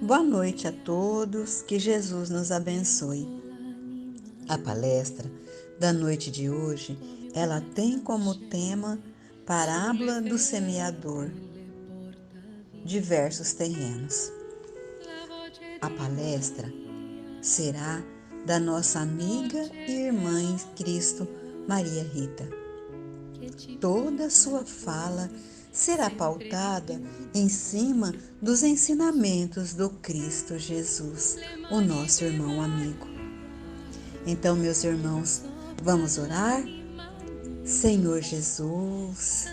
Boa noite a todos, que Jesus nos abençoe. A palestra da noite de hoje, ela tem como tema Parábola do Semeador, diversos terrenos. A palestra será da nossa amiga e irmã em Cristo, Maria Rita. Toda sua fala será pautada em cima dos ensinamentos do Cristo Jesus, o nosso irmão amigo. Então, meus irmãos, vamos orar? Senhor Jesus,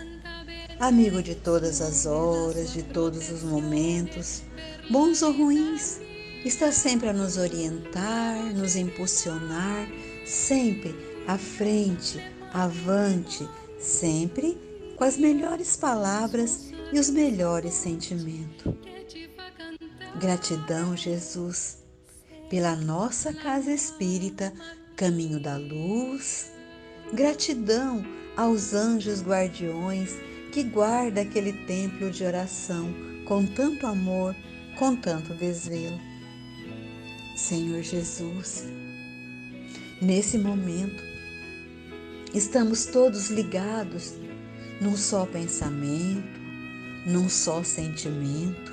amigo de todas as horas, de todos os momentos, bons ou ruins, está sempre a nos orientar, nos impulsionar, sempre à frente, avante, sempre com as melhores palavras e os melhores sentimentos. Gratidão, Jesus, pela nossa casa espírita, Caminho da Luz. Gratidão aos anjos guardiões que guardam aquele templo de oração com tanto amor, com tanto desvelo. Senhor Jesus, nesse momento, estamos todos ligados num só pensamento, num só sentimento.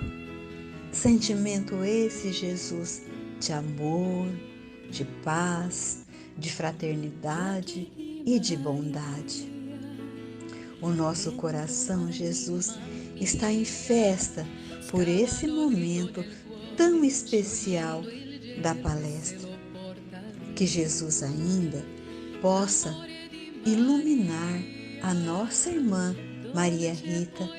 Sentimento esse, Jesus, de amor, de paz, de fraternidade e de bondade. O nosso coração, Jesus, está em festa por esse momento tão especial da palestra. Que Jesus ainda possa iluminar a nossa irmã Maria Rita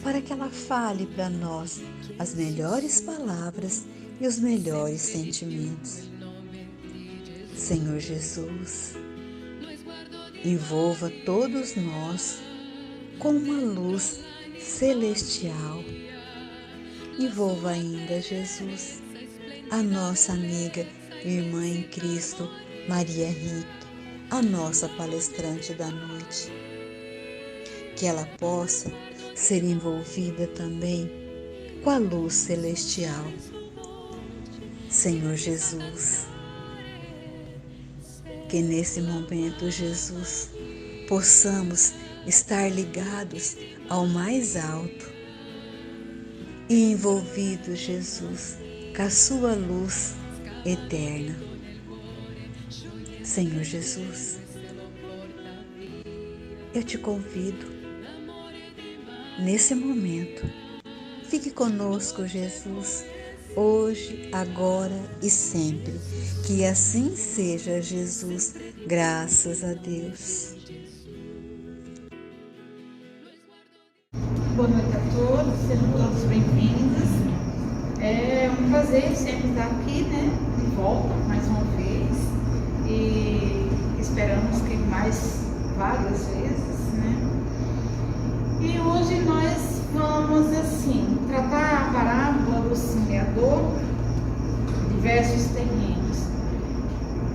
para que ela fale para nós as melhores palavras e os melhores sentimentos. Senhor Jesus, envolva todos nós com uma luz celestial. Envolva ainda, Jesus, a nossa amiga e irmã em Cristo, Maria Rita, a nossa palestrante da noite. Que ela possa ser envolvida também com a luz celestial. Senhor Jesus, que nesse momento, Jesus, possamos estar ligados ao mais alto e envolvidos, Jesus, com a sua luz eterna. Senhor Jesus, eu te convido, nesse momento, fique conosco, Jesus, hoje, agora e sempre. Que assim seja, Jesus, graças a Deus. Boa noite a todos, sejam todos bem-vindos. É um prazer sempre estar aqui, de volta, mais uma vez. E esperamos que mais várias vezes, E hoje nós vamos, tratar a parábola do semeador, diversos terrenos.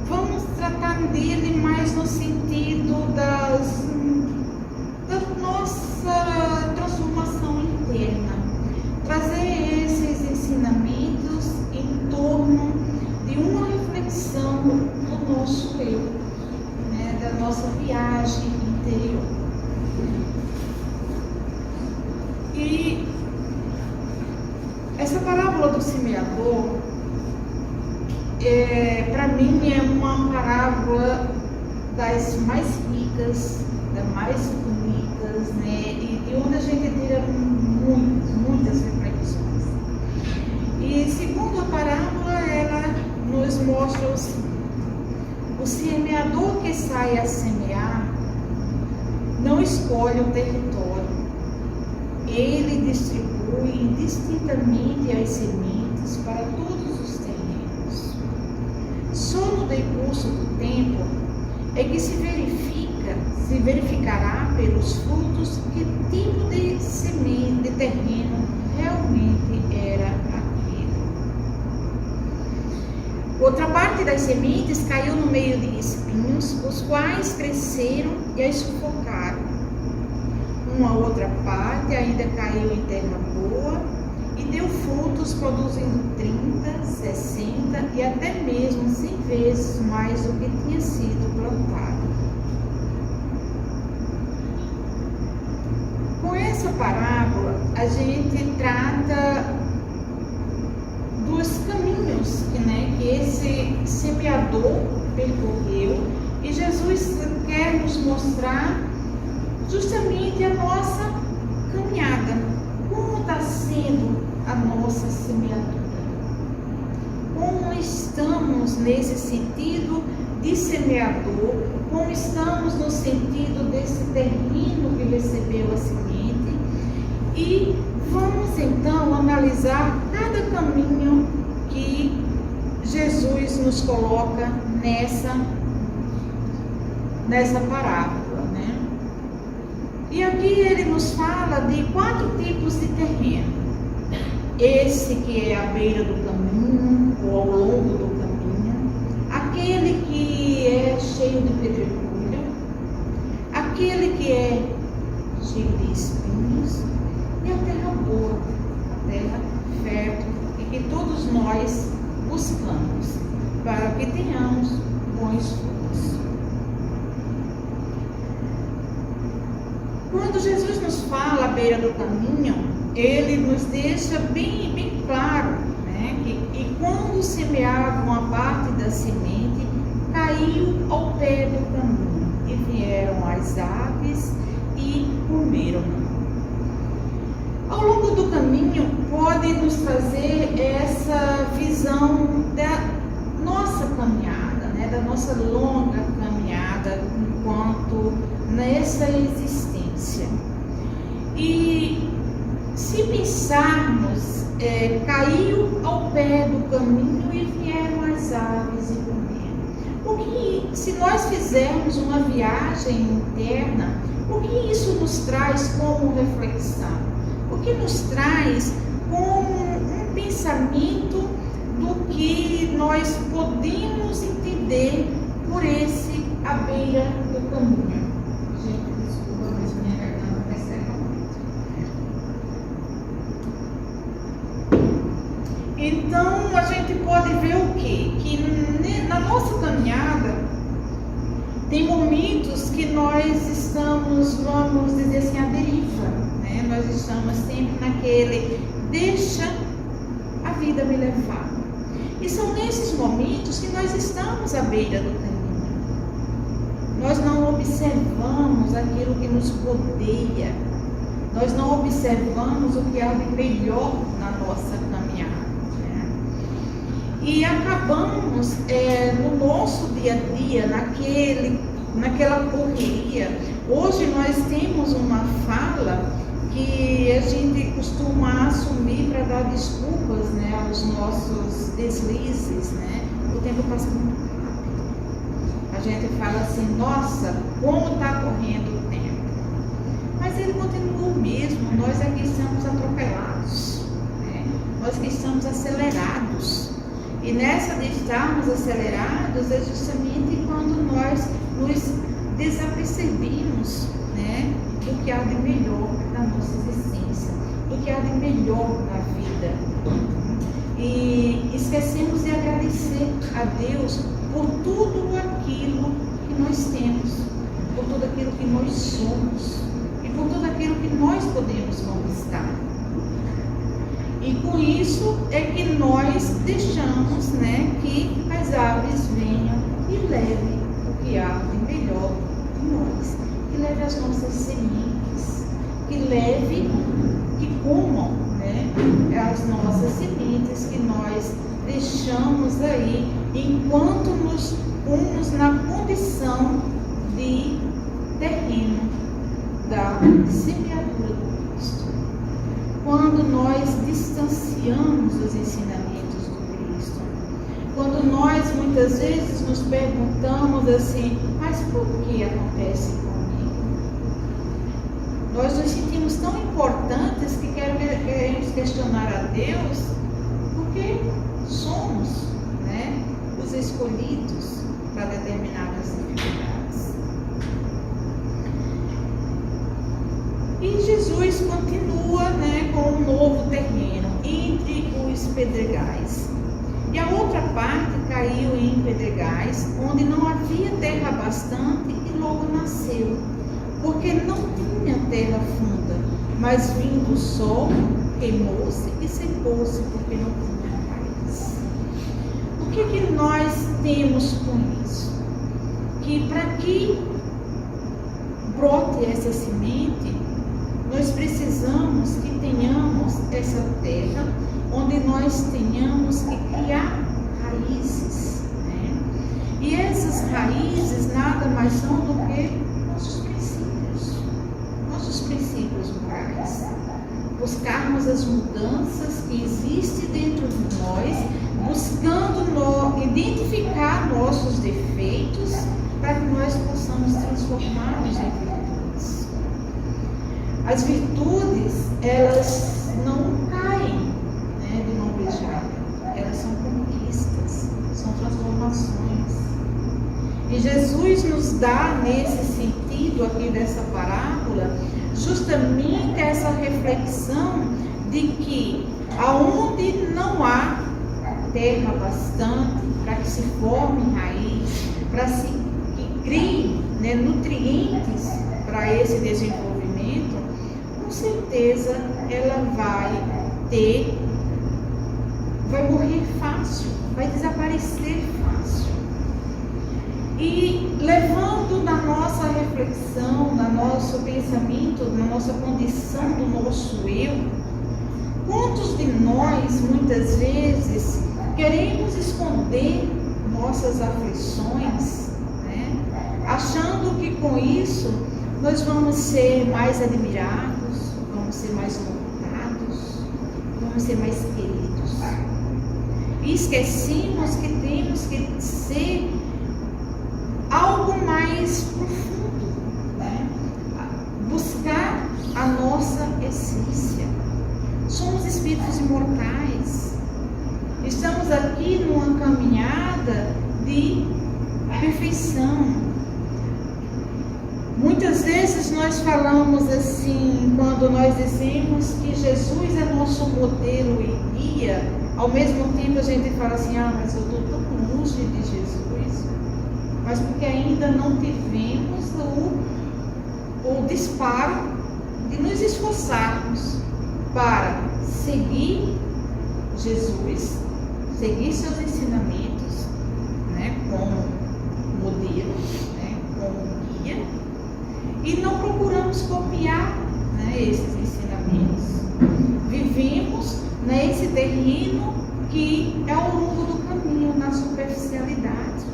Vamos tratar dele mais no sentido da nossa transformação interna. Trazer esses ensinamentos em torno de uma reflexão do nosso eu, da nossa viagem interior. E essa parábola do semeador, para mim, é uma parábola das mais ricas, das mais bonitas, e de onde a gente tira muitas reflexões. E segundo a parábola, ela nos mostra o seguinte: o semeador que sai a semear não escolhe o território. Ele distribui indistintamente as sementes para todos os terrenos. Só no decurso do tempo é que se verificará pelos frutos que tipo de semente, de terreno realmente era aquele. Outra parte das sementes caiu no meio de espinhos, os quais cresceram e as sufocaram. Uma outra parte ainda caiu em terra boa e deu fruto frutos produzindo 30, 60 e até mesmo 100 vezes mais do que tinha sido plantado. Com essa parábola, a gente trata dos caminhos que esse semeador percorreu, e Jesus quer nos mostrar justamente a nossa caminhada, como está sendo a nossa semeadura, como estamos nesse sentido de semeador, como estamos no sentido desse terreno que recebeu a semente, e vamos então analisar cada caminho que Jesus nos coloca nessa parábola, né? E aqui ele nos fala de 4 tipos de terreno. Esse que é à beira do caminho, ou ao longo do caminho, aquele que é cheio de pedregulho, aquele que é cheio de espinhos, e a terra boa, a terra fértil, e que todos nós buscamos para que tenhamos bons frutos. Quando Jesus nos fala à beira do caminho, ele nos deixa bem claro, né, que quando semeavam a parte da semente, caiu ao pé do caminho, e vieram as aves e comeram. Ao longo do caminho, pode nos trazer essa visão da nossa caminhada, né, da nossa longa caminhada enquanto nessa existência. E se pensarmos, caiu ao pé do caminho e vieram as aves e comeram. Porque se nós fizermos uma viagem interna, o que isso nos traz como reflexão? O que nos traz como um pensamento do que nós podemos entender por esse à beira do caminho? Gente, desculpa, mas minha garganta vai secar muito. Então, a gente pode ver o quê? Que na nossa caminhada tem momentos que nós estamos, vamos dizer assim, à deriva, né? Nós estamos sempre naquele, deixa a vida me levar. E são nesses momentos que nós estamos à beira do caminho. Nós não observamos aquilo que nos rodeia. Nós não observamos o que há de melhor na nossa caminhada, né? E acabamos no nosso dia a dia, naquela correria. Hoje nós temos uma fala que a gente costuma assumir para dar desculpas, né, aos nossos deslizes, né? O tempo passa muito rápido. A gente fala assim, nossa, como está correndo o tempo. Mas ele continua o mesmo, nós aqui estamos atropelados, né? Nós que estamos acelerados. E nessa de estarmos acelerados é justamente quando nós nos desapercebemos, né, do que há de melhor na nossa existência, do que há de melhor na vida. E esquecemos de agradecer a Deus por tudo aquilo que nós temos, por tudo aquilo que nós somos e por tudo aquilo que nós podemos conquistar. E com isso é que nós deixamos, né, que as aves venham e levem o que há de melhor de nós, que leve as nossas sementes, que leve, que comam, né, as nossas sementes que nós deixamos aí enquanto nos pomos na condição de terreno da semeadura do Cristo. Quando nós distanciamos os ensinamentos do Cristo, quando nós muitas vezes nos perguntamos assim, mas por que acontece comigo? Nós nos sentimos tão importantes que queremos questionar a Deus, porque somos, né, os escolhidos para determinadas dificuldades. E Jesus continua, né, com um novo terreno entre os nos pedregais. E a outra parte caiu em pedregais, onde não havia terra bastante e logo nasceu, porque não tinha terra funda, mas vindo o sol, queimou-se e secou-se, porque não tinha raiz. O que nós temos com isso? Que para que brote essa semente, nós precisamos que tenhamos essa terra onde nós tenhamos que criar raízes, né? E essas raízes nada mais são do que nossos princípios morais. Buscarmos as mudanças que existem dentro de nós, buscando identificar nossos defeitos para que nós possamos transformá-los em virtudes. As virtudes, elas não caem, né, de mão beijada, elas são conquistas, são transformações. E Jesus nos dá, nesse sentido aqui dessa parábola, justamente essa reflexão de que aonde não há terra bastante para que se forme raiz, para que criem, né, nutrientes para esse desenvolvimento, com certeza ela vai morrer fácil, vai desaparecer fácil. E levando na nossa reflexão, no nosso pensamento, na nossa condição do nosso eu, quantos de nós, muitas vezes, queremos esconder nossas aflições, né? Achando que com isso nós vamos ser mais admirados, vamos ser mais honrados, vamos ser mais queridos. E esquecemos que temos que ser algo mais profundo, né? Buscar a nossa essência. Somos espíritos imortais. Estamos aqui numa caminhada de perfeição. Muitas vezes nós falamos assim, quando nós dizemos que Jesus é nosso modelo e guia, ao mesmo tempo a gente fala assim, mas eu estou tão longe de Jesus. Mas porque ainda não tivemos o disparo de nos esforçarmos para seguir Jesus, seguir seus ensinamentos, né, como modelo, né, como guia, e não procuramos copiar, né, esses ensinamentos. Vivemos nesse terreno que é ao longo do caminho, na superficialidade.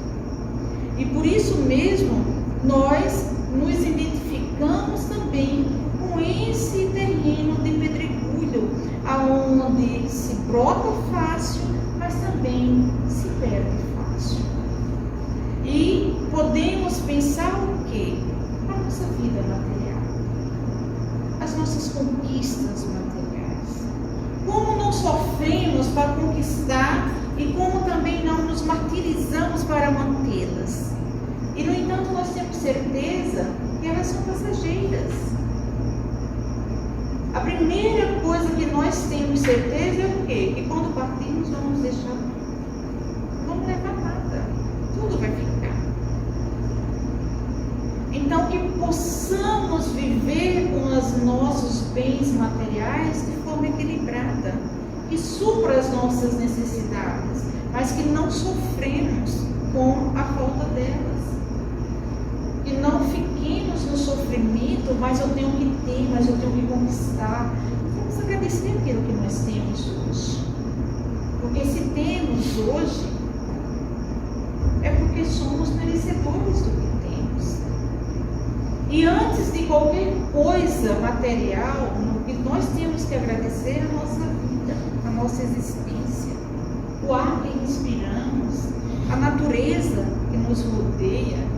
E por isso mesmo, nós nos identificamos também com esse terreno de pedregulho, aonde se brota fácil, mas também se perde fácil. E podemos pensar o quê? A nossa vida material, as nossas conquistas materiais. Como não sofremos para conquistar e como também não nos martirizamos para mantê-las. E, no entanto, nós temos certeza que elas são passageiras. A primeira coisa que nós temos certeza é o quê? Que quando partirmos, vamos deixar, não vamos levar nada. Tudo vai ficar. Então, que possamos viver com os nossos bens materiais de forma equilibrada, que supra as nossas necessidades, mas que não sofremos com a falta delas. Que não fiquemos no sofrimento, mas eu tenho que ter, mas eu tenho que conquistar. Vamos agradecer aquilo que nós temos hoje. Porque se temos hoje, é porque somos merecedores do que temos. E antes de qualquer coisa material, o que nós temos que agradecer é a nossa vida, a nossa existência, o ar que respiramos, a natureza que nos rodeia.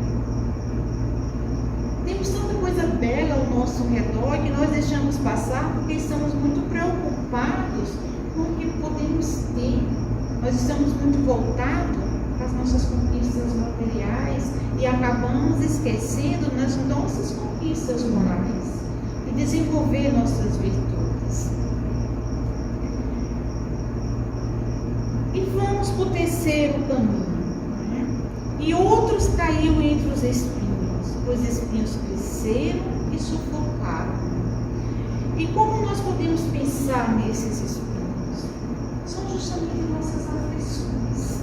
Temos tanta coisa bela ao nosso redor que nós deixamos passar porque estamos muito preocupados com o que podemos ter. Nós estamos muito voltados para as nossas conquistas materiais e acabamos esquecendo nas nossas conquistas morais e desenvolver nossas virtudes. e vamos para o terceiro caminho, né? E outros caiu entre os espinhos cresceram e sufocaram. E como nós podemos pensar nesses espinhos? São justamente nossas aflições.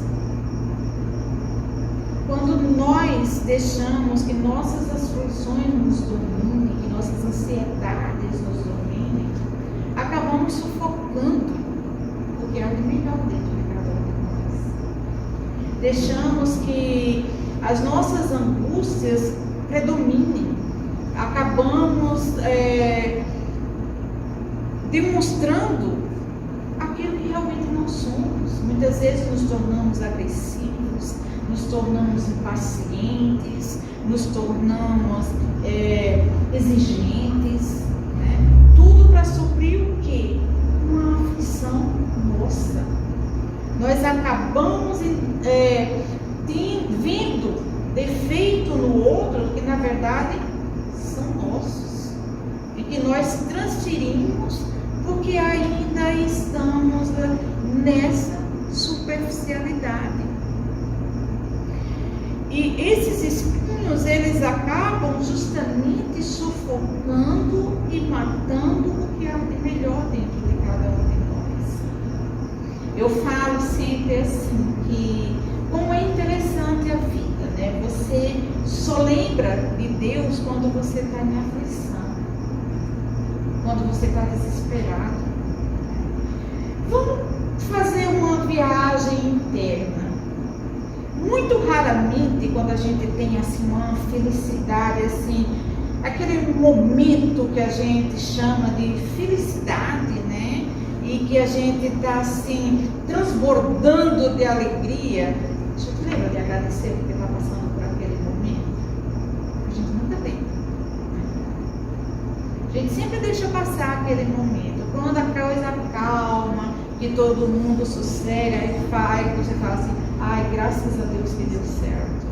Quando nós deixamos que nossas aflições nos dominem, que nossas ansiedades nos dominem, acabamos sufocando o que é o melhor dentro de cada um de nós. Deixamos que as nossas angústias predominem. Acabamos demonstrando aquilo que realmente não somos. Muitas vezes nos tornamos agressivos, nos tornamos impacientes, nos tornamos exigentes, né? Tudo para suprir o quê? Uma aflição nossa. Nós acabamos vendo defeito no outro que na verdade são nossos e que nós transferimos porque ainda estamos nessa superficialidade. E esses espinhos, eles acabam justamente sufocando e matando o que há de melhor dentro de cada um de nós. Eu falo sempre assim, que como é interessante a vida, né? Você só lembra de Deus quando você está em aflição, quando você está desesperado. Vamos fazer uma viagem interna. Muito raramente, quando a gente tem assim uma felicidade, assim, aquele momento que a gente chama de felicidade, né? E que a gente está assim transbordando de alegria. Você lembra de agradecer porque está passando por aquele momento? A gente nunca tem. A gente sempre deixa passar aquele momento. Quando a coisa calma, que todo mundo sossega e você fala assim, ai, graças a Deus que deu certo.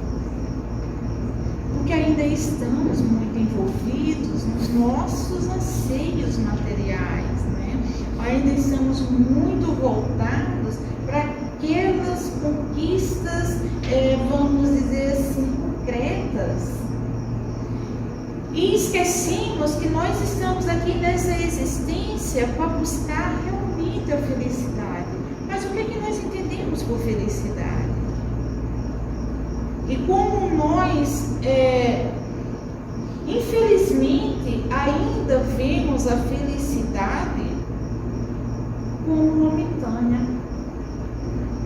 Porque ainda estamos muito envolvidos nos nossos anseios materiais, né? Ainda estamos muito voltados para aquelas conquistas, vamos dizer assim, concretas. E esquecemos que nós estamos aqui nessa existência para buscar realmente a felicidade. Mas o que é que nós entendemos por felicidade? E como nós, infelizmente, ainda vemos a felicidade como momentânea.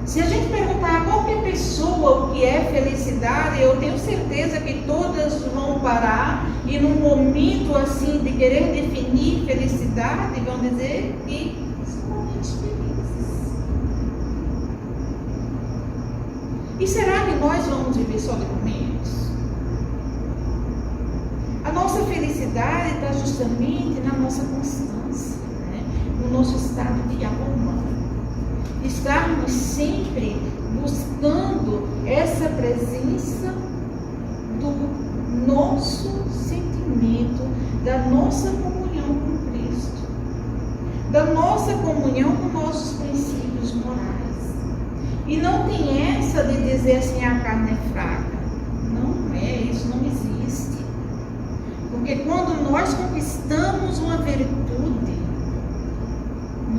Se a gente perguntar a qualquer pessoa o que é felicidade, eu tenho certeza que todas vão parar e num momento assim de querer definir felicidade, vão dizer que são momentos felizes. E será que nós vamos viver só de momentos? A nossa felicidade está justamente na nossa constância, né? No nosso estado de alma. Estarmos sempre buscando essa presença do nosso sentimento, da nossa comunhão com Cristo, da nossa comunhão com nossos princípios morais. E não tem essa de dizer assim, a carne é fraca. Não é, isso não existe. Porque quando nós conquistamos uma virtude,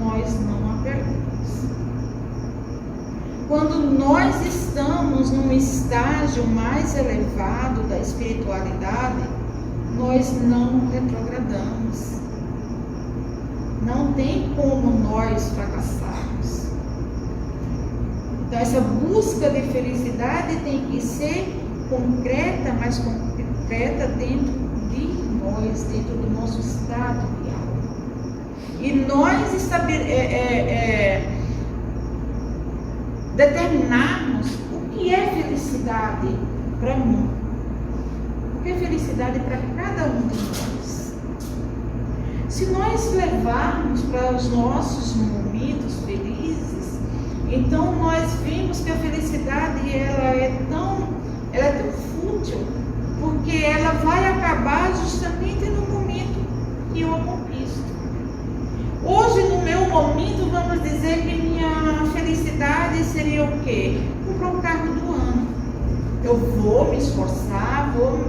nós não a perdemos. Quando nós estamos num estágio mais elevado da espiritualidade, nós não retrogradamos. Não tem como nós fracassarmos. Então, essa busca de felicidade tem que ser concreta, mas concreta dentro de nós, dentro do nosso estado de alma. E nós determinarmos o que é felicidade para mim, o que é felicidade para cada um de nós. Se nós levarmos para os nossos momentos felizes, então nós vimos que a felicidade ela é tão fútil, porque ela vai acabar justamente no momento que eu a conquisto. Hoje, no meu momento, vamos dizer que minha felicidade felicidade seria o quê? Comprar o carro do ano. Eu vou me esforçar, vou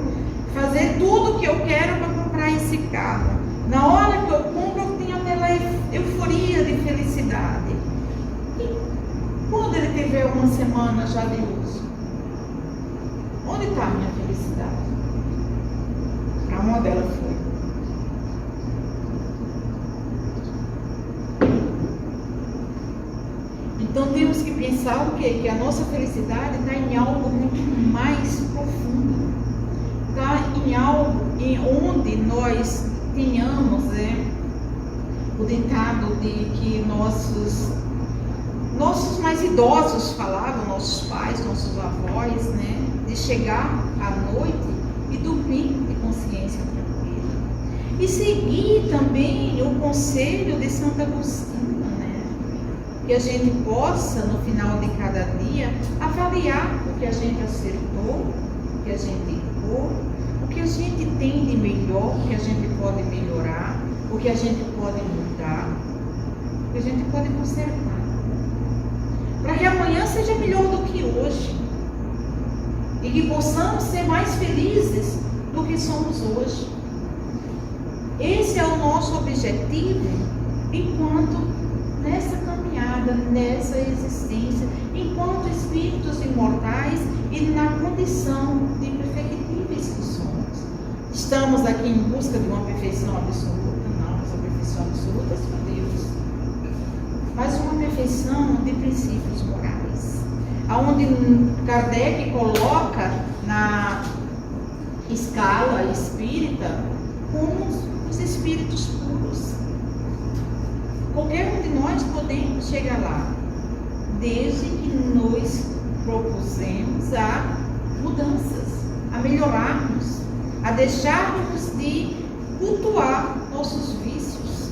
fazer tudo o que eu quero para comprar esse carro. Na hora que eu compro, eu tenho aquela euforia de felicidade. E quando ele tiver uma semana já de uso, onde está a minha felicidade? Aonde ela foi? Então temos que pensar o quê? Que a nossa felicidade está em algo muito mais profundo. Está em algo em onde nós tenhamos o ditado de que nossos mais idosos falavam, nossos pais, nossos avós, de chegar à noite e dormir de consciência tranquila. E seguir também o conselho de Santo Agostinho, que a gente possa, no final de cada dia, avaliar o que a gente acertou, o que a gente errou, o que a gente tem de melhor, o que a gente pode melhorar, o que a gente pode mudar, o que a gente pode consertar. Para que amanhã seja melhor do que hoje. E que possamos ser mais felizes do que somos hoje. Esse é o nosso objetivo enquanto nessa caminhada, nessa existência, enquanto espíritos imortais e na condição de perfectíveis que somos. Estamos aqui em busca de uma perfeição absoluta? Não, mas a perfeição absoluta é só Deus. Mas uma perfeição de princípios morais, aonde Kardec coloca na escala espírita como os espíritos puros. Qualquer um de nós podemos chegar lá, desde que nos propusemos a mudanças, a melhorarmos, a deixarmos de cultuar nossos vícios,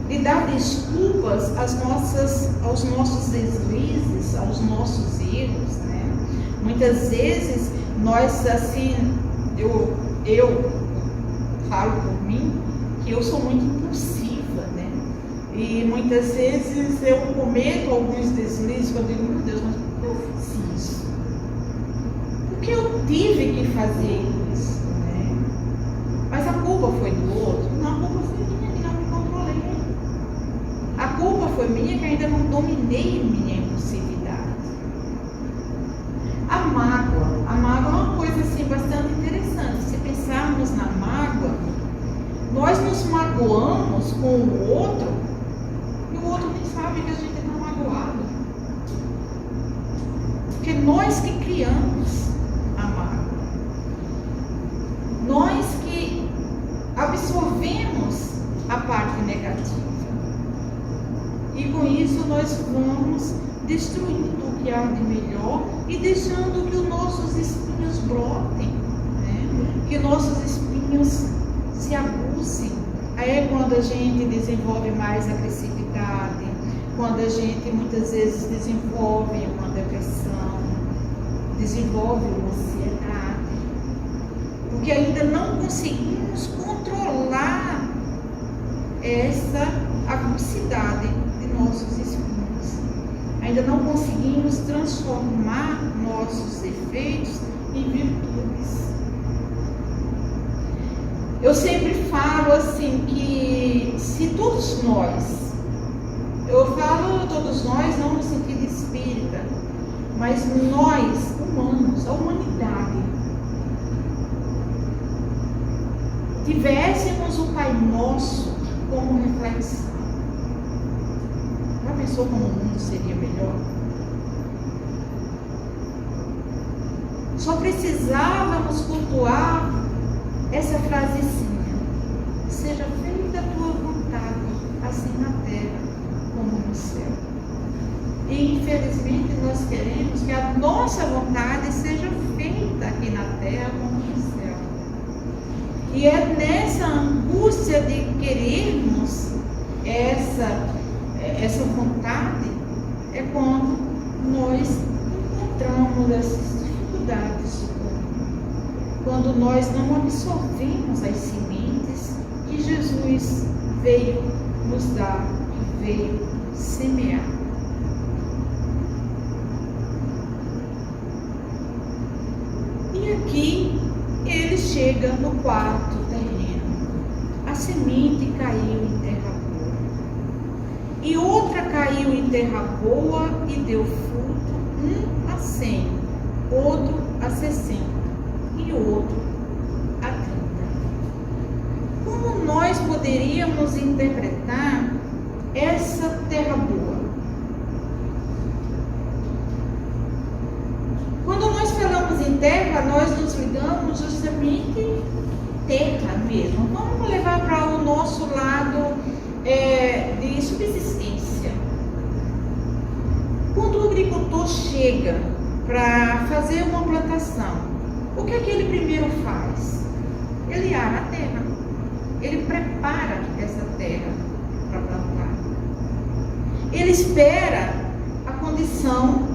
de dar desculpas aos nossos deslizes, aos nossos erros, Muitas vezes nós, assim, eu falo por mim que eu sou muito impulsiva, E muitas vezes eu cometo alguns deslizes, eu digo, meu Deus, mas por que eu fiz isso? Por que eu tive que fazer isso? Mas a culpa foi do outro? Não, a culpa foi minha que não me controlei. A culpa foi minha que ainda não dominei minha impulsividade. A mágoa é uma coisa assim bastante interessante. Se pensarmos na mágoa, nós nos magoamos com o outro, e o outro nem sabe que a gente está magoado. Porque nós que criamos a mágoa. Nós que absorvemos a parte negativa. E com isso nós vamos destruindo o que há de melhor e deixando que os nossos espinhos brotem, que nossos espinhos se aguçem. Aí é quando a gente desenvolve mais agressividade, quando a gente muitas vezes desenvolve uma depressão, desenvolve uma ansiedade, porque ainda não conseguimos controlar essa aguçidade de nossos espinhos. Ainda não conseguimos transformar nossos defeitos em virtudes. Eu sempre falo assim que se todos nós, eu falo todos nós não no sentido espírita, mas nós, humanos, a humanidade, tivéssemos o Pai Nosso como reflexão, já pensou como o mundo seria melhor? Só precisávamos cultuar essa frasezinha: seja feita a tua vontade, assim na terra como no céu. E infelizmente nós queremos que a nossa vontade seja feita aqui na terra como no céu. E é nessa angústia de querermos essa vontade, é quando nós encontramos essas dificuldades. Quando nós não absorvemos as sementes que Jesus veio nos dar, que veio semear. chega no quarto terreno. A semente caiu em terra boa. E outra caiu em terra boa e deu fruto, um a 100, outro a 60 e outro a 30. Como nós poderíamos interpretar essa terra boa? Quando nós falamos em terra, nós nos ligamos justamente terra mesmo. Vamos levar para o nosso lado de subsistência. Quando o agricultor chega para fazer uma plantação, o que é que ele primeiro faz? Ele ara a terra. Ele prepara essa terra para plantar. Ele espera a condição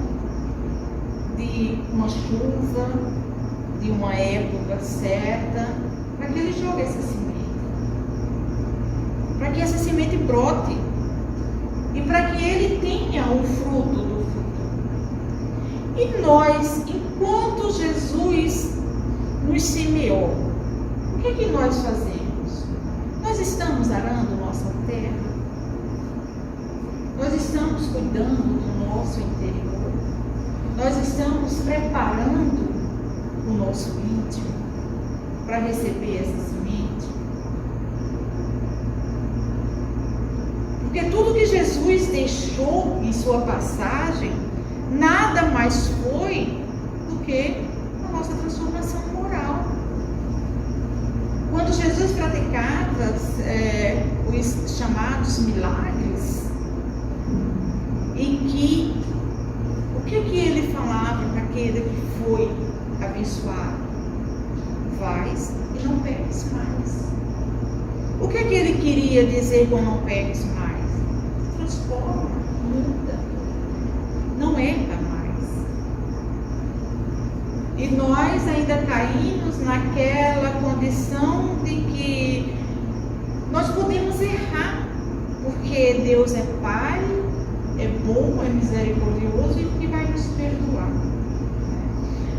de uma chuva, de uma época certa, para que ele jogue essa semente, para que essa semente brote e para que ele tenha o fruto do futuro. E nós, enquanto Jesus nos semeou, o que é que nós fazemos? Nós estamos arando nossa terra? Nós estamos cuidando do nosso interior? Nós estamos preparando o nosso íntimo para receber essa semente? Porque tudo que Jesus deixou em sua passagem nada mais foi do que a nossa transformação moral. Quando Jesus praticava os chamados milagres, em que o que ele falava para aquele que foi abençoado? Vais e não peques mais. O que ele queria dizer com não peques mais? Transforma, muda, não erra mais. E nós ainda caímos naquela condição de que nós podemos errar, porque Deus é Pai, é bom, é misericordioso e que vai nos perdoar.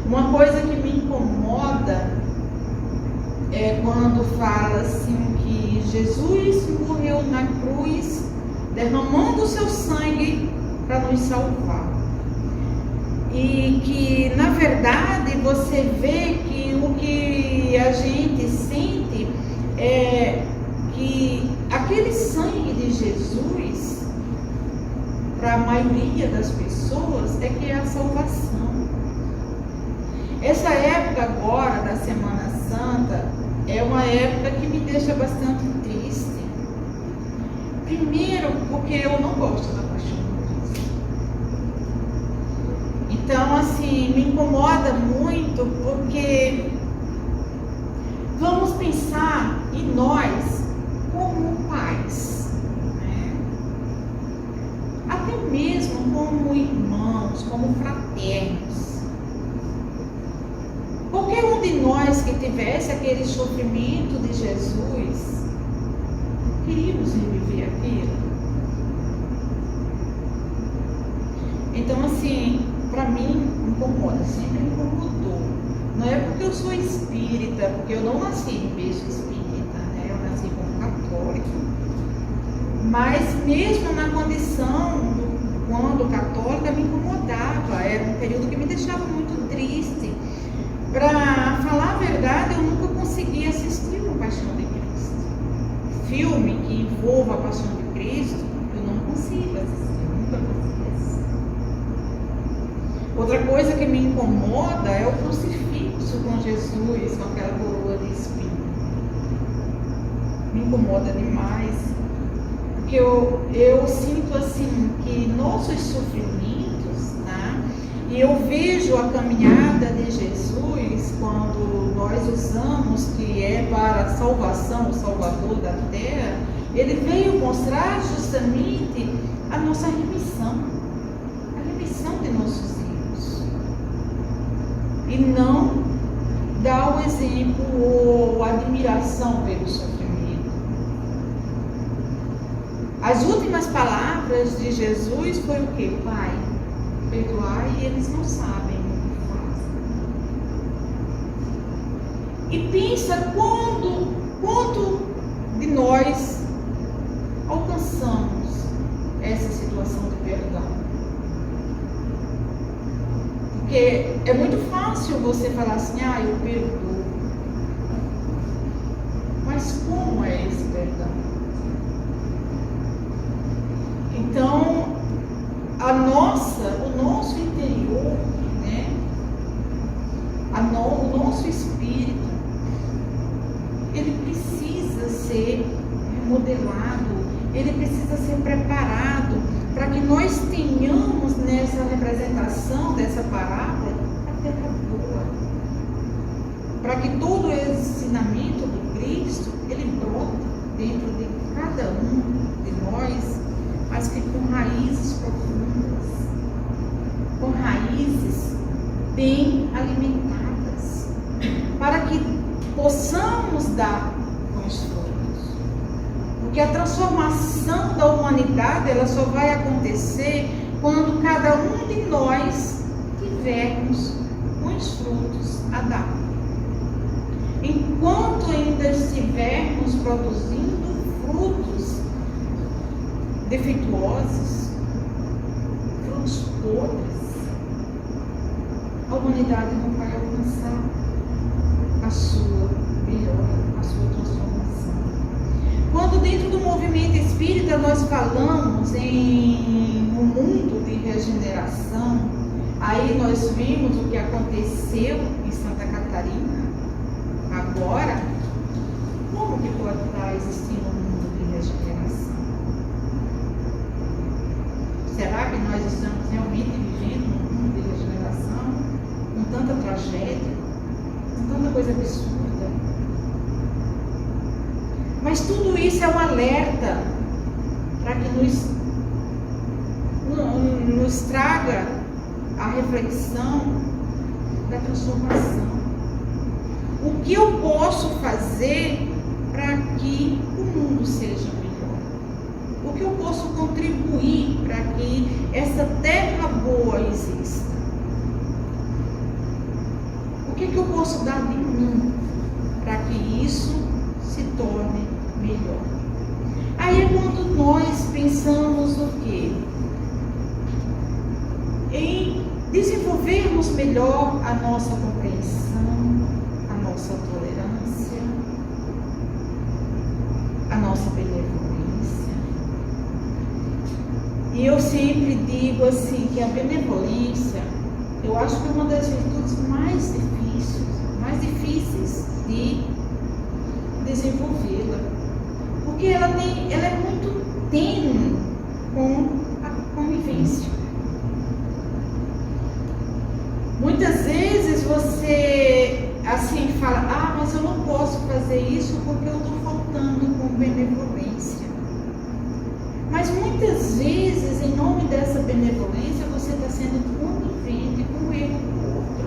Uma coisa que me incomoda é quando fala assim que Jesus morreu na cruz, derramando o seu sangue para nos salvar. E que, na verdade, você vê que o que a gente sente é que aquele sangue de Jesus, para a maioria das pessoas, é que é a salvação. Essa época agora da Semana Santa é uma época que me deixa bastante triste. Primeiro, porque eu não gosto da Paixão de Cristo. Então, assim, me incomoda muito porque vamos pensar em nós como pais, né? Até mesmo como irmãos, como fraternos. Qualquer um de nós que tivesse aquele sofrimento de Jesus, queríamos reviver aquilo. Então, assim, para mim, incomoda, sempre me incomodou. Não é porque eu sou espírita, porque eu não nasci em berço espírita, né? Eu nasci como católica. Mas mesmo na condição, quando católica, me incomodava. Era um período que me deixava muito triste. Para falar a verdade, eu nunca consegui assistir uma Paixão de Cristo. Filme que envolva a Paixão de Cristo, eu não consigo assistir, eu nunca consegui assistir. Outra coisa que me incomoda é o crucifixo com Jesus, com aquela coroa de espinho. Me incomoda demais, porque eu sinto assim que nossos sofrimentos, né? E eu vejo a caminhada de Jesus quando nós usamos que é para a salvação, o Salvador da terra. Ele veio mostrar justamente a nossa remissão, a remissão de nossos erros. E não dar o exemplo ou admiração pelo sofrimento. As últimas palavras de Jesus foi o quê? Pai, perdoai, e eles não sabem o que fazem. E pensa quanto de nós alcançamos essa situação de perdão. Porque é muito fácil você falar assim, eu perdoo. Mas como é esse perdão? Então, o nosso interior, né? O nosso espírito, ele precisa ser remodelado, ele precisa ser preparado para que nós tenhamos nessa representação dessa parábola a terra boa. Para que todo esse ensinamento do Cristo, ele brota dentro de cada um de nós, mas que com raízes profundas, com raízes bem alimentadas, para que possamos dar bons frutos. Porque a transformação da humanidade, ela só vai acontecer quando cada um de nós tivermos bons frutos a dar. Enquanto ainda estivermos produzindo frutos defeituosos, frutos podres, a humanidade não vai alcançar a sua melhora, a sua transformação. Quando dentro do movimento espírita nós falamos em um mundo de regeneração, aí nós vimos o que aconteceu em Santa Catarina. Agora, como que pode estar existindo um mundo de regeneração? Será que nós estamos realmente vivendo um mundo de regeneração com tanta tragédia, com tanta coisa absurda? Mas tudo isso é um alerta para que nos traga a reflexão da transformação. O que eu posso fazer para que o mundo seja melhor? O que eu posso contribuir para que essa terra boa exista? O que eu posso dar de mim para que isso se torne melhor? Aí é quando nós pensamos no quê? Em desenvolvermos melhor a nossa compreensão, a nossa tolerância, a nossa benevolência. E eu sempre digo assim, que a benevolência, eu acho que é uma das virtudes mais difíceis de desenvolvê-la. Porque ela é muito tênue com a convivência. Muitas vezes você assim fala, mas eu não posso fazer isso porque eu estou faltando com benevolência. Mas muitas vezes, em nome dessa benevolência, você está sendo conivente com o erro do outro.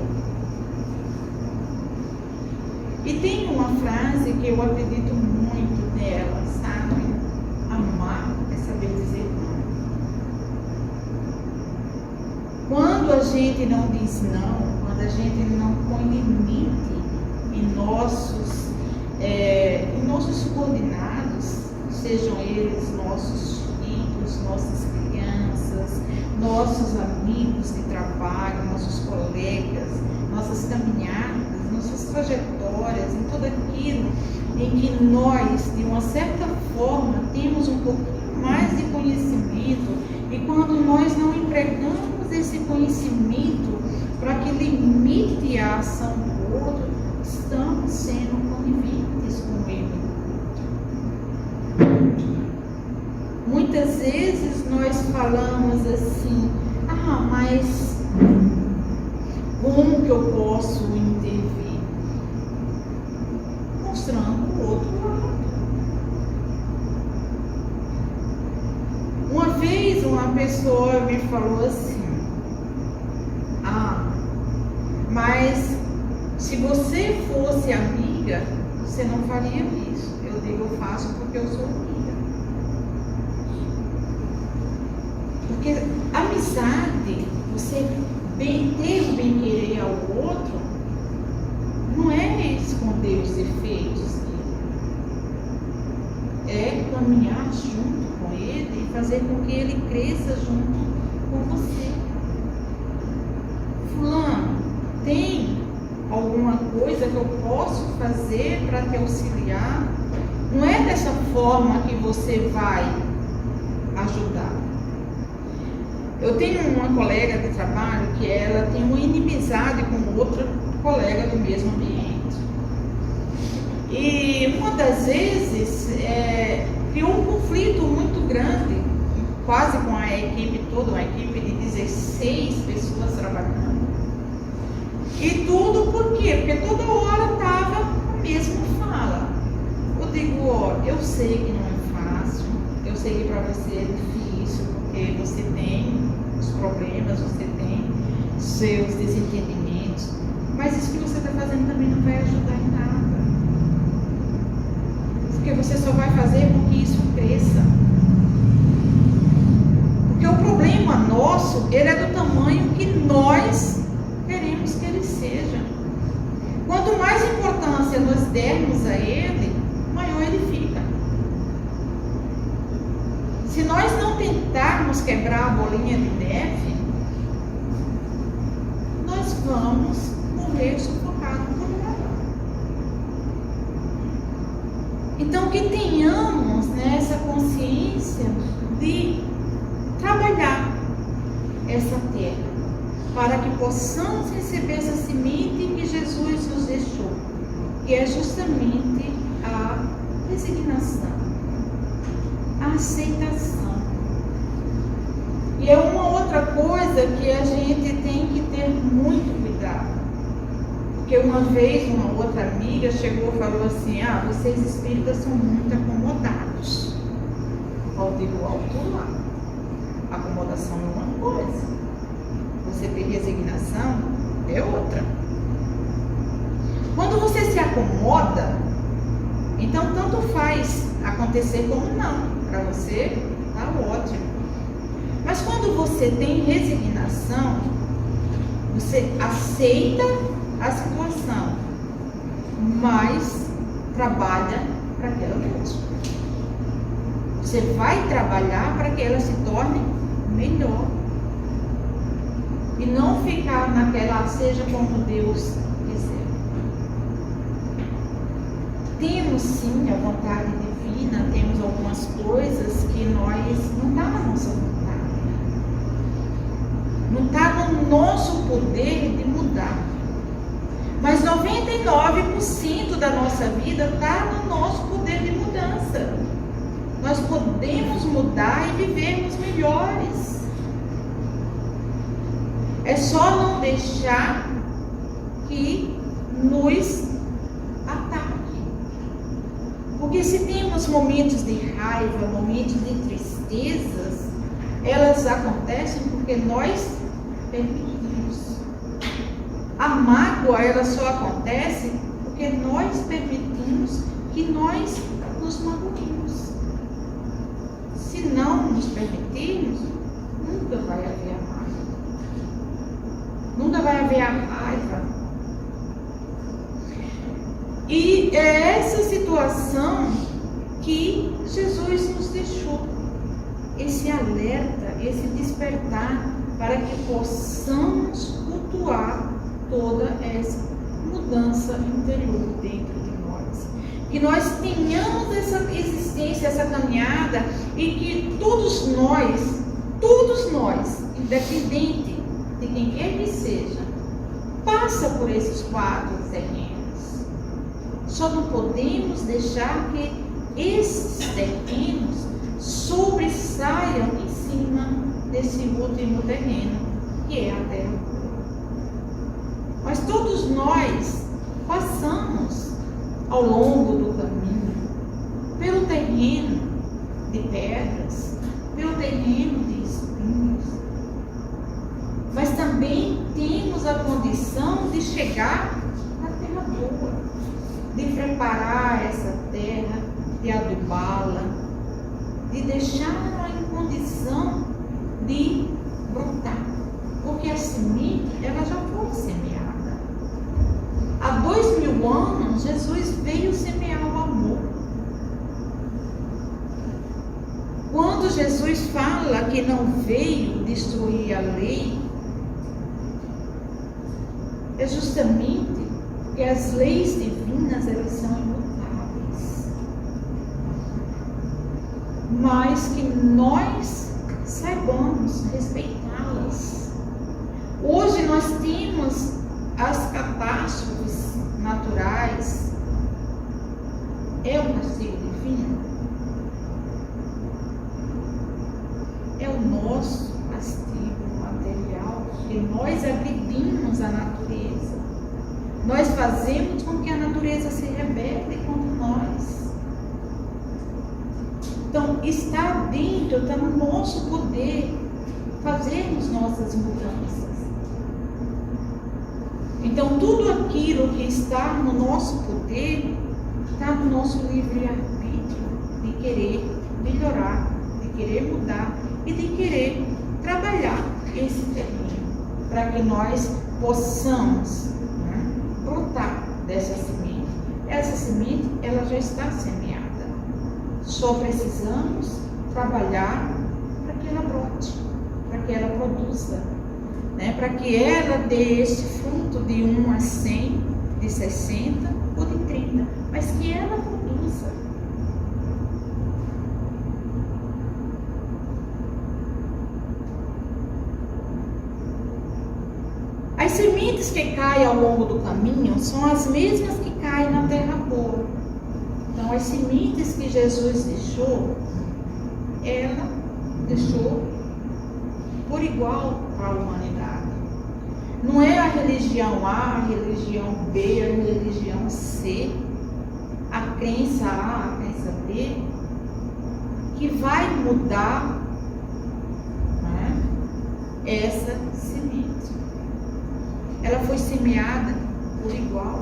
E tem uma frase que eu acredito muito nela, sabe? Amar é saber dizer não. Quando a gente não diz não, quando a gente não põe limite em nossos subordinados, sejam eles nossos filhos, nossas crianças, nossos amigos de trabalho, nossos colegas, nossas caminhadas, nossas trajetórias, em tudo aquilo em que nós, de uma certa forma, temos um pouquinho mais de conhecimento, e quando nós não empregamos esse conhecimento para que limite a ação do outro, estamos sendo coniventes com o erro. Muitas vezes nós falamos assim, mas como que eu posso intervir? Mostrando o outro lado. Uma vez uma pessoa me falou assim, mas se você fosse amiga, você não faria isso. Eu digo, eu faço porque eu sou amiga. Porque amizade, você ter o bem-querer ao outro, não é esconder defeitos dele. É caminhar junto com ele e fazer com que ele cresça junto com você. Fulano, tem alguma coisa que eu posso fazer para te auxiliar? Não é dessa forma que você vai ajudar. Eu tenho uma colega de trabalho que ela tem uma inimizade com outra colega do mesmo ambiente. E uma das vezes criou um conflito muito grande, quase com a equipe toda, uma equipe de 16 pessoas trabalhando. E tudo por quê? Porque toda hora estava a mesma fala. Eu digo, ó, eu sei que não é fácil, eu sei que para você é difícil, porque você tem os problemas, você tem seus desentendimentos, mas isso que você está fazendo também não vai ajudar em nada. Porque você só vai fazer com que isso cresça. Porque o problema nosso, ele é do tamanho que nós queremos que ele seja. Quanto mais importância nós dermos a ele, maior ele fica. Se nós não tentarmos quebrar a bolinha de neve, nós vamos morrer sufocados por ela. Então, que tenhamos, né, essa consciência de trabalhar essa terra, para que possamos receber essa semente que Jesus nos deixou, que é justamente a resignação, a aceitação. E é uma outra coisa que a gente tem que ter muito cuidado. Porque uma vez uma outra amiga chegou e falou assim, vocês espíritas são muito acomodados. Eu digo, alto lá. Acomodação é uma coisa. Você ter resignação é outra. Quando você se acomoda, então tanto faz acontecer como não. Para você, tá ótimo. Mas quando você tem resignação, você aceita a situação, mas trabalha para que ela mude. Você vai trabalhar para que ela se torne melhor. E não ficar naquela, seja como Deus quiser. Temos sim a vontade divina, temos algumas coisas que nós não está na nossa vontade. Não está no nosso poder de mudar. Mas 99% da nossa vida está no nosso poder de mudança. Nós podemos mudar e vivermos melhores. É só não deixar que nos ataque. Porque se temos momentos de raiva, momentos de tristezas, elas acontecem porque nós permitimos. A mágoa, ela só acontece porque nós permitimos que nós nos magoemos. Se não nos permitirmos, nunca vai haver a mágoa. Nunca vai haver a raiva. E é essa situação que Jesus nos deixou. Esse alerta, esse despertar, para que possamos cultuar toda essa mudança interior dentro de nós. Que nós tenhamos essa existência, essa caminhada, e que todos nós, independente de quem quer que seja, passa por esses quadros terrenos. Só não podemos deixar que esses terrenos sobressaiam em cima desse último terreno, que é a terra. Mas todos nós passamos ao longo do caminho pelo terreno de pedras, pelo terreno de espinhos. Mas também temos a condição de chegar na terra boa, de preparar essa terra, de adubá-la, de deixá-la em condição de brotar. Porque a semente, ela já foi semeada. Há 2000 João, Jesus veio semear o amor. Quando Jesus fala que não veio destruir a lei, é justamente porque as leis divinas, elas são imutáveis. Mas que nós saibamos respeitá-las. Hoje nós temos as catástrofes naturais. É o castigo divino? É o nosso castigo material, porque nós agredimos a natureza. Nós fazemos com que a natureza se rebele contra nós. Então, está dentro, está no nosso poder fazermos nossas mudanças. Então, tudo aquilo que está no nosso poder, está no nosso livre-arbítrio de querer melhorar, de querer mudar e de querer trabalhar esse terreno, para que nós possamos brotar dessa semente. Essa semente, ela já está semeada. Só precisamos trabalhar para que ela brote, para que ela produza, para que ela dê esse fruto de 1 a 100, de 60 ou de 30, mas que ela produza. As sementes que caem ao longo do caminho são as mesmas que caem na terra boa. Então, as sementes que Jesus deixou, ela deixou por igual para a humanidade. Não é a religião A, a religião B, a religião C, a crença A, a crença B, que vai mudar essa semente. Ela foi semeada por igual.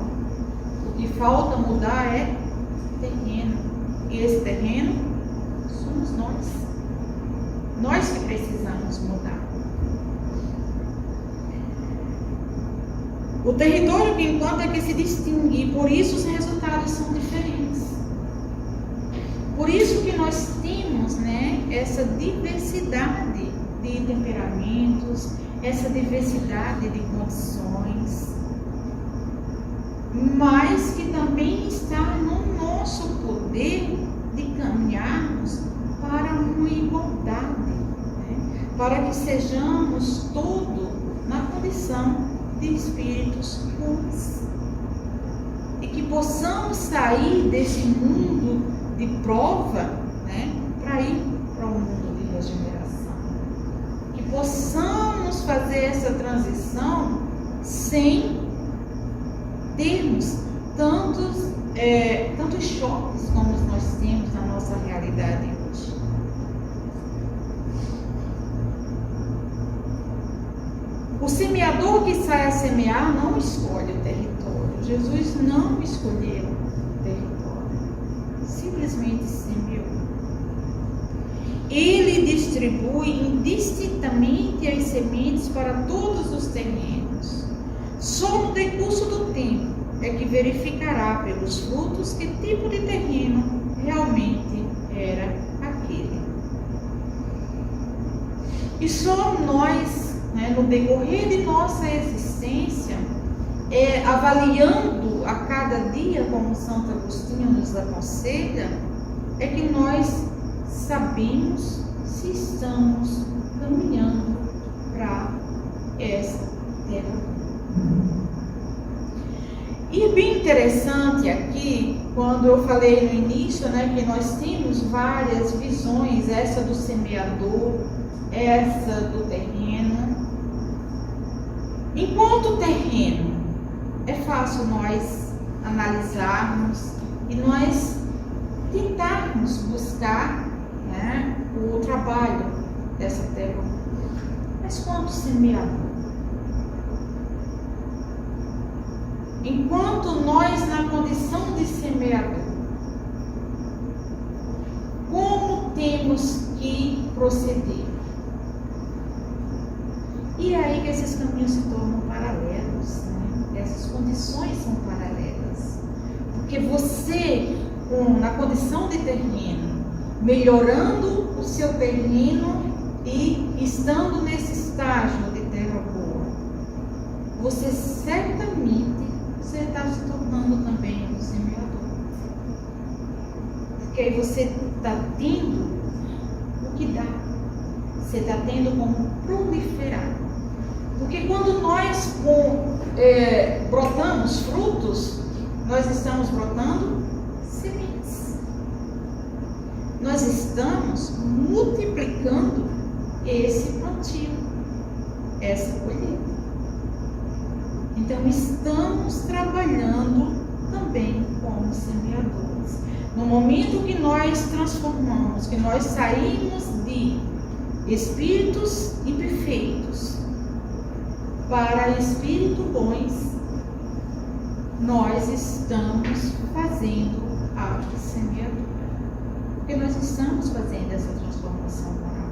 O que falta mudar é terreno. E esse terreno somos nós. Nós que precisamos mudar. O território que enquanto é que se distingue, e por isso os resultados são diferentes. Por isso que nós temos, essa diversidade de temperamentos, essa diversidade de condições, mas que também está no nosso poder de caminharmos para uma igualdade, para que sejamos todos na condição de espíritos puros e que possamos sair desse mundo de prova, para ir para o mundo de regeneração, que possamos fazer essa transição sem termos tantos choques como nós temos na nossa realidade hoje. O semeador que sai a semear não escolhe o território. Jesus não escolheu o território. Simplesmente semeou. Ele distribui indistintamente as sementes para todos os terrenos. Só no decurso do tempo é que verificará pelos frutos que tipo de terreno realmente era aquele. E só nós, no decorrer de nossa existência, avaliando a cada dia, como Santo Agostinho nos aconselha, é que nós sabemos se estamos caminhando para essa terra. E é bem interessante aqui, quando eu falei no início, que nós temos várias visões, essa do semeador, essa do terreno. Enquanto o terreno, é fácil nós analisarmos e nós tentarmos buscar o trabalho dessa terra. Mas quanto semeador? Enquanto nós, na condição de semeador, como temos que proceder? E é aí que esses caminhos se tornam paralelos, essas condições são paralelas. Porque você, na condição de terreno, melhorando o seu terreno e estando nesse estágio de terra boa, você certamente está se tornando também um semeador. Porque aí você está tendo o que dá. Você está tendo como proliferar. Porque quando nós brotamos frutos, nós estamos brotando sementes. Nós estamos multiplicando esse plantio, essa colheita. Então, estamos trabalhando também como semeadores. No momento que nós transformamos, que nós saímos de espíritos imperfeitos para espíritos bons, nós estamos fazendo a semeadura. Porque nós estamos fazendo essa transformação moral.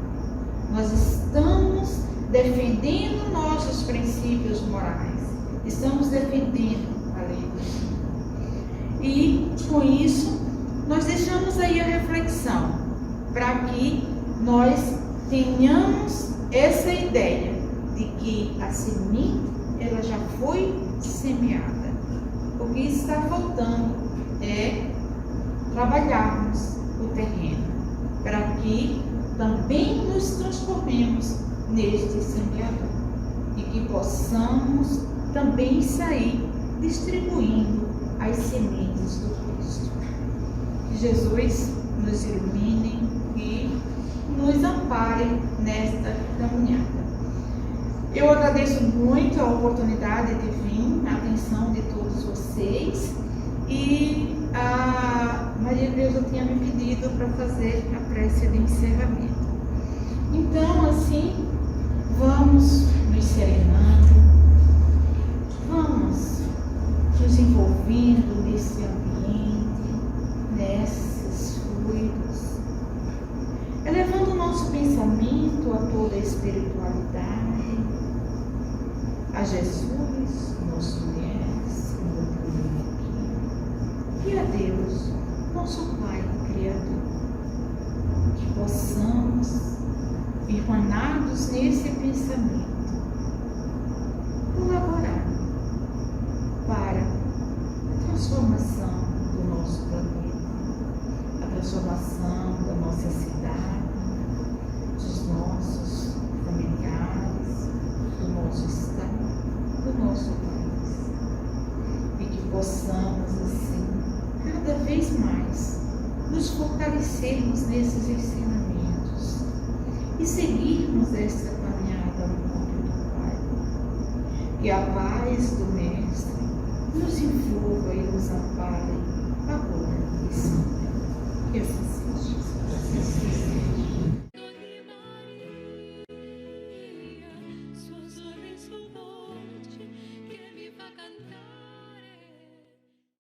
Nós estamos defendendo nossos princípios morais. Estamos defendendo a lei do Senhor. E com isso, nós deixamos aí a reflexão para que nós tenhamos essa ideia de que a semente ela já foi semeada. O que está faltando é trabalharmos o terreno para que também nos transformemos neste semeador e que possamos também sair distribuindo as sementes do Cristo. Que Jesus nos ilumine e nos ampare nesta caminhada. Eu agradeço muito a oportunidade de vir, a atenção de todos vocês, e a Maria Deus tinha me pedido para fazer a prece de encerramento. Então, assim, vamos nos serenando, vamos nos envolvendo nesse ambiente, nesses fluidos, elevando o nosso pensamento a toda a espiritualidade, a Jesus, nosso Mestre, e a Deus, nosso Pai Criador. Que possamos, irmanados nesse pensamento, colaborar para a transformação do nosso planeta, a transformação da nossa cidade, dos nossos familiares, do nosso estado, do nosso país. E que possamos, assim, cada vez mais nos fortalecermos nesses ensinamentos e seguirmos essa caminhada no nome do Pai. Que a paz do Mestre nos envolva e nos ampare agora e sempre. Que assim seja.